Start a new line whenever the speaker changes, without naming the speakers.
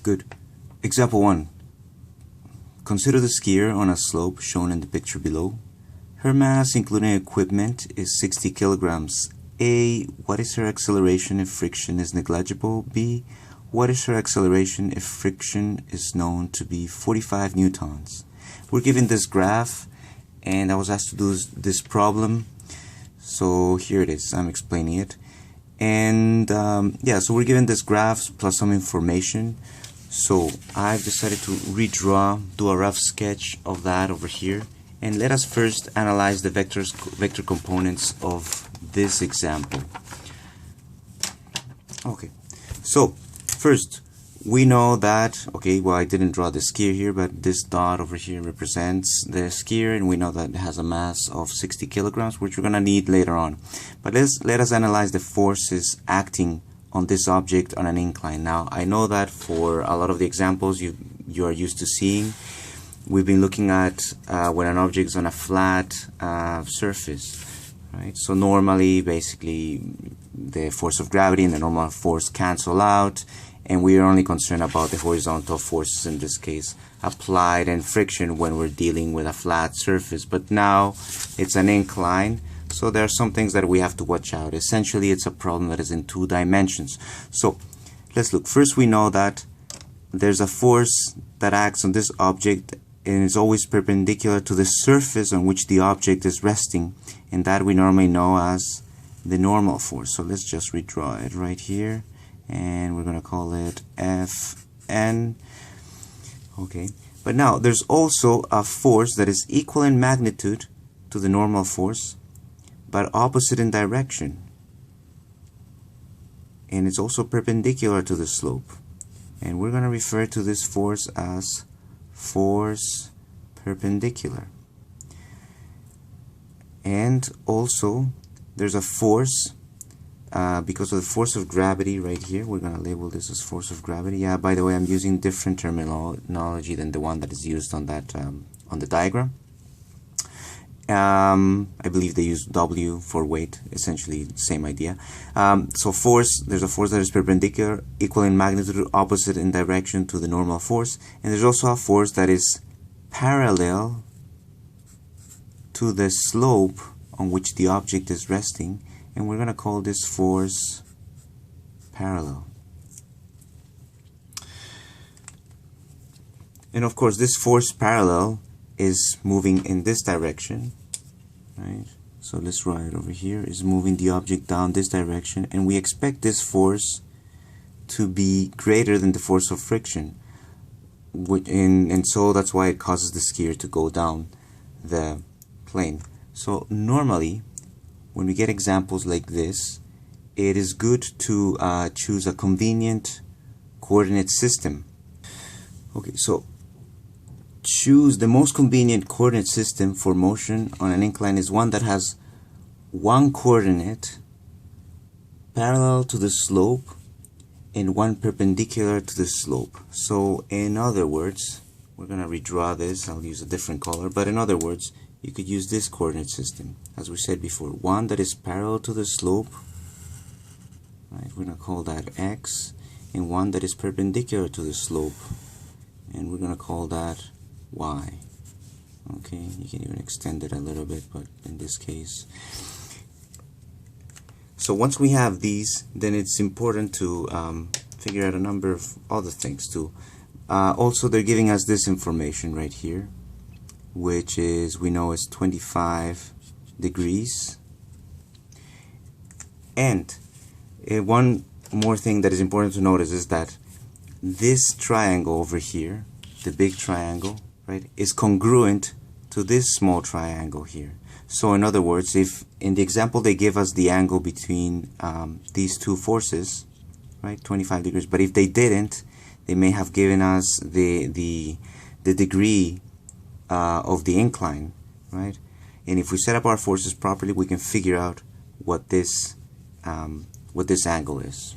Good. Example 1. Consider the skier on a slope shown in the picture below. Her mass, including equipment, is 60 kilograms. A. What is her acceleration if friction is negligible? B. What is her acceleration if friction is known to be 45 newtons? We're given this graph, and I was asked to do this problem. So here it is. I'm explaining it. And yeah, so we're given this graph plus some information. So I've decided to do a rough sketch of that over here. And let us first analyze the vector components of this example. Okay, so first we know that, okay, well, I didn't draw the skier here, but this dot over here represents the skier, and we know that it has a mass of 60 kilograms, which we're going to need later on. But let us analyze the forces acting on this object on an incline. Now, I know that for a lot of the examples you are used to seeing, we've been looking at when an object is on a flat surface, right? So normally, basically, the force of gravity and the normal force cancel out, and we are only concerned about the horizontal forces, in this case, applied and friction when we're dealing with a flat surface. But now it's an incline, so there are some things that we have to watch out. Essentially, it's a problem that is in 2 dimensions. So let's look. First, we know that there's a force that acts on this object and is always perpendicular to the surface on which the object is resting, and that we normally know as the normal force. So let's just redraw it right here, and we're going to call it Fn. Okay, but now there's also a force that is equal in magnitude to the normal force but opposite in direction, and it's also perpendicular to the slope, and we're going to refer to this force as force perpendicular. And also there's a force because of the force of gravity right here. We're going to label this as force of gravity. Yeah, by the way, I'm using different terminology than the one that is used on that on the diagram. I believe they use W for weight, essentially same idea. So force, there's a force that is perpendicular, equal in magnitude, opposite in direction to the normal force, and there's also a force that is parallel to the slope on which the object is resting, and we're going to call this force parallel. And of course, this force parallel is moving in this direction, right? So let's write it over here, is moving the object down this direction, and we expect this force to be greater than the force of friction, and so that's why it causes the skier to go down the plane. So normally, when we get examples like this, it is good to choose a convenient coordinate system. Okay, so choose the most convenient coordinate system for motion on an incline is one that has one coordinate parallel to the slope and one perpendicular to the slope. So in other words, we're going to redraw this. I'll use a different color, but in other words, you could use this coordinate system, as we said before, one that is parallel to the slope, right? We're going to call that X, and one that is perpendicular to the slope, and we're going to call that Y. Okay, you can even extend it a little bit, but in this case. So once we have these, then it's important to figure out a number of other things too. Also, they're giving us this information right here, which is, we know, is 25 degrees. And one more thing that is important to notice is that this triangle over here, the big triangle, right, is congruent to this small triangle here. So in other words, if in the example they give us the angle between these two forces, right, 25 degrees, but if they didn't, they may have given us the degree of the incline, right? And if we set up our forces properly, we can figure out what this angle is.